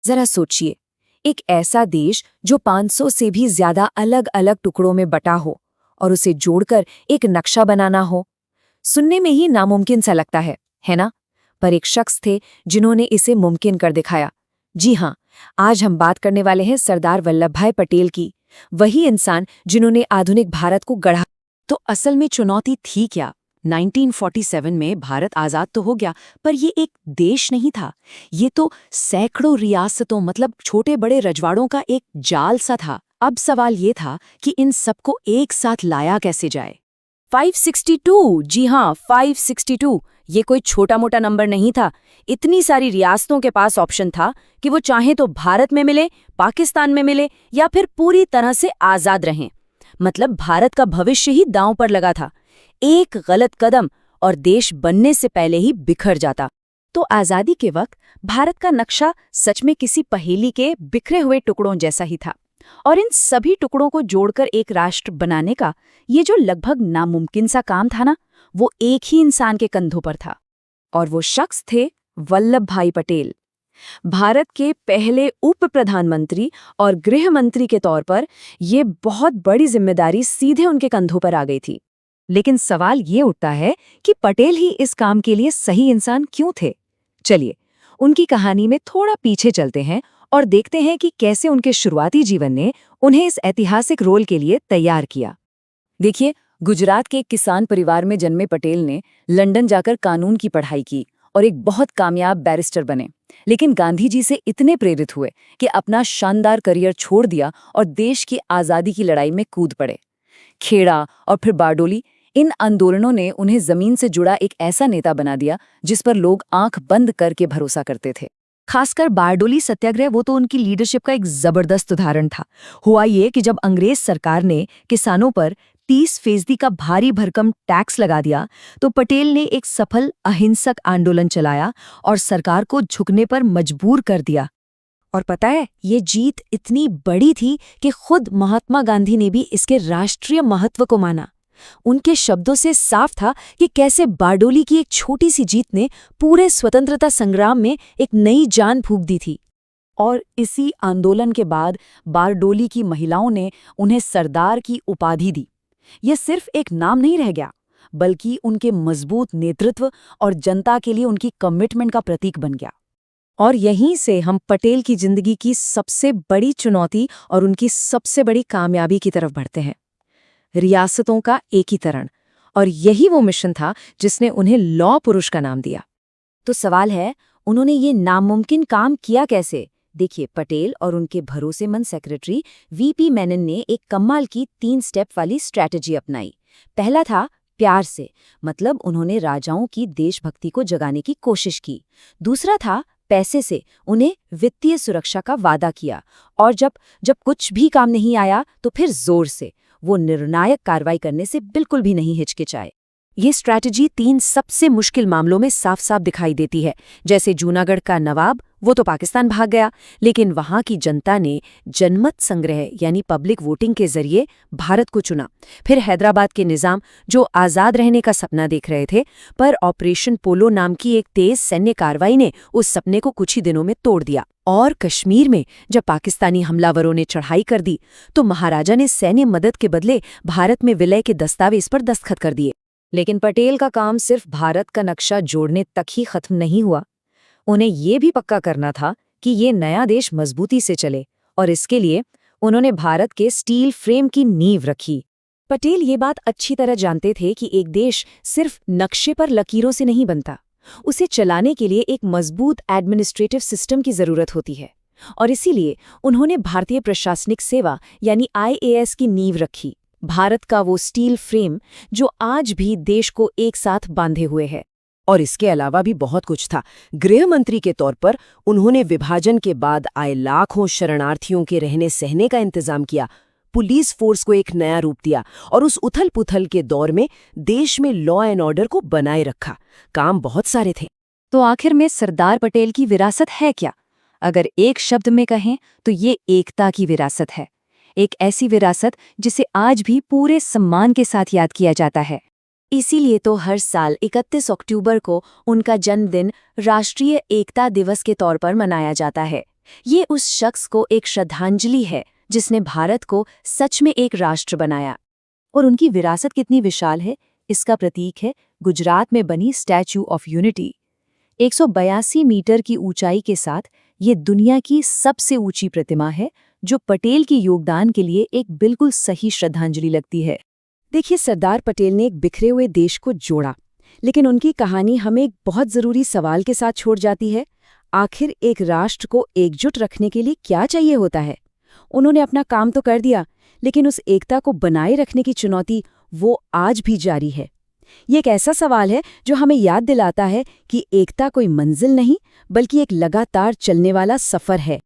जरा सोचिए, एक ऐसा देश जो 500 से भी ज्यादा अलग अलग टुकड़ों में बटा हो और उसे जोड़कर एक नक्शा बनाना हो। सुनने में ही नामुमकिन सा लगता है ना? पर एक शख्स थे जिन्होंने इसे मुमकिन कर दिखाया। जी हाँ, आज हम बात करने वाले हैं सरदार वल्लभ भाई पटेल की। वही इंसान जिन्होंने आधुनिक भारत को गढ़ा। तो असल में चुनौती थी क्या? 1947 में भारत आजाद तो हो गया, पर ये एक देश नहीं था। ये तो सैकड़ों रियासतों मतलब छोटे बड़े रजवाड़ों का एक जाल सा था। अब सवाल ये था कि इन सबको एक साथ लाया कैसे जाए। 562, जी हाँ 562, ये कोई छोटा मोटा नंबर नहीं था। इतनी सारी रियासतों के पास ऑप्शन था कि वो चाहे तो भारत में मिले, पाकिस्तान में मिले या फिर पूरी तरह से आजाद रहें। मतलब भारत का भविष्य ही दांव पर लगा था। एक गलत कदम और देश बनने से पहले ही बिखर जाता। तो आजादी के वक्त भारत का नक्शा सच में किसी पहेली के बिखरे हुए टुकड़ों जैसा ही था। और इन सभी टुकड़ों को जोड़कर एक राष्ट्र बनाने का ये जो लगभग नामुमकिन सा काम था ना, वो एक ही इंसान के कंधों पर था। और वो शख्स थे वल्लभ भाई पटेल। भारत के पहले उप प्रधानमंत्री और गृह मंत्री के तौर पर ये बहुत बड़ी जिम्मेदारी सीधे उनके कंधों पर आ गई थी। लेकिन सवाल ये उठता है कि पटेल ही इस काम के लिए सही इंसान क्यों थे? चलिए, उनकी कहानी में थोड़ा पीछे चलते हैं और देखते हैं कि कैसे उनके शुरुआती जीवन ने उन्हें इस ऐतिहासिक रोल के लिए तैयार किया। देखिए, गुजरात के एक किसान परिवार में जन्मे पटेल ने लंदन जाकर कानून की पढ़ाई की और एक बहुत कामयाब बैरिस्टर बने। लेकिन गांधी जी से इतने प्रेरित हुए कि अपना शानदार करियर छोड़ दिया और देश की आज़ादी की लड़ाई में कूद पड़े। खेड़ा और फिर बारडोली, इन आंदोलनों ने उन्हें जमीन से जुड़ा एक ऐसा नेता बना दिया जिस पर लोग आंख बंद करके भरोसा करते थे। खासकर बारडोली सत्याग्रह, वो तो उनकी लीडरशिप का एक जबरदस्त उदाहरण था। हुआ ये कि जब अंग्रेज सरकार ने किसानों पर 30% का भारी भरकम टैक्स लगा दिया, तो पटेल ने एक सफल अहिंसक आंदोलन चलाया और सरकार को झुकने पर मजबूर कर दिया। और पता है, ये जीत इतनी बड़ी थी कि खुद महात्मा गांधी ने भी इसके राष्ट्रीय महत्व को माना। उनके शब्दों से साफ था कि कैसे बारडोली की एक छोटी सी जीत ने पूरे स्वतंत्रता संग्राम में एक नई जान फूंक दी थी। और इसी आंदोलन के बाद बारडोली की महिलाओं ने उन्हें सरदार की उपाधि दी। यह सिर्फ एक नाम नहीं रह गया, बल्कि उनके मजबूत नेतृत्व और जनता के लिए उनकी कमिटमेंट का प्रतीक बन गया। और यहीं से हम पटेल की जिंदगी की सबसे बड़ी चुनौती और उनकी सबसे बड़ी कामयाबी की तरफ बढ़ते हैं, रियासतों का एकीकरण। और यही वो मिशन था जिसने उन्हें लौह पुरुष का नाम दिया। तो सवाल है, उन्होंने ये नामुमकिन काम किया कैसे? देखिए, पटेल और उनके भरोसेमंद सेक्रेटरी वीपी मेनन ने एक कमाल की 3 स्टेप वाली स्ट्रैटेजी अपनाई। पहला था प्यार से, मतलब उन्होंने राजाओं की देशभक्ति को जगाने की कोशिश की। दूसरा था पैसे से, उन्हें वित्तीय सुरक्षा का वादा किया। और जब कुछ भी काम नहीं आया तो फिर जोर से, वो निर्णायक कार्रवाई करने से बिल्कुल भी नहीं हिचकिचाए। ये स्ट्रैटेजी 3 सबसे मुश्किल मामलों में साफ साफ दिखाई देती है। जैसे जूनागढ़ का नवाब, वो तो पाकिस्तान भाग गया, लेकिन वहां की जनता ने जनमत संग्रह यानी पब्लिक वोटिंग के जरिए भारत को चुना। फिर हैदराबाद के निजाम, जो आज़ाद रहने का सपना देख रहे थे, पर ऑपरेशन पोलो नाम की एक तेज सैन्य कार्रवाई ने उस सपने को कुछ ही दिनों में तोड़ दिया। और कश्मीर में जब पाकिस्तानी हमलावरों ने चढ़ाई कर दी, तो महाराजा ने सैन्य मदद के बदले भारत में विलय के दस्तावेज पर दस्तखत कर दिए। लेकिन पटेल का काम सिर्फ भारत का नक्शा जोड़ने तक ही खत्म नहीं हुआ। उन्हें ये भी पक्का करना था कि ये नया देश मजबूती से चले, और इसके लिए उन्होंने भारत के स्टील फ्रेम की नींव रखी। पटेल ये बात अच्छी तरह जानते थे कि एक देश सिर्फ नक्शे पर लकीरों से नहीं बनता, उसे चलाने के लिए एक मजबूत एडमिनिस्ट्रेटिव सिस्टम की जरूरत होती है। और इसीलिए उन्होंने भारतीय प्रशासनिक सेवा यानी IAS की नींव रखी, भारत का वो स्टील फ्रेम जो आज भी देश को एक साथ बांधे हुए है। और इसके अलावा भी बहुत कुछ था। गृह मंत्री के तौर पर उन्होंने विभाजन के बाद आए लाखों शरणार्थियों के रहने सहने का इंतजाम किया, पुलिस फोर्स को एक नया रूप दिया और उस उथल पुथल के दौर में देश में लॉ एंड ऑर्डर को बनाए रखा। काम बहुत सारे थे। तो आखिर में सरदार पटेल की विरासत है क्या? अगर एक शब्द में कहें तो ये एकता की विरासत है। एक ऐसी विरासत जिसे आज भी पूरे सम्मान के साथ याद किया जाता है। इसीलिए तो हर साल 31 अक्टूबर को उनका जन्मदिन राष्ट्रीय एकता दिवस के तौर पर मनाया जाता है। ये उस शख्स को एक श्रद्धांजलि है जिसने भारत को सच में एक राष्ट्र बनाया। और उनकी विरासत कितनी विशाल है, इसका प्रतीक है गुजरात में बनी स्टैच्यू ऑफ यूनिटी। 182 मीटर की ऊंचाई के साथ ये दुनिया की सबसे ऊंची प्रतिमा है, जो पटेल की योगदान के लिए एक बिल्कुल सही श्रद्धांजलि लगती है। देखिए, सरदार पटेल ने एक बिखरे हुए देश को जोड़ा, लेकिन उनकी कहानी हमें एक बहुत ज़रूरी सवाल के साथ छोड़ जाती है। आखिर एक राष्ट्र को एकजुट रखने के लिए क्या चाहिए होता है? उन्होंने अपना काम तो कर दिया, लेकिन उस एकता को बनाए रखने की चुनौती वो आज भी जारी है। ये एक ऐसा सवाल है जो हमें याद दिलाता है कि एकता कोई मंजिल नहीं, बल्कि एक लगातार चलने वाला सफ़र है।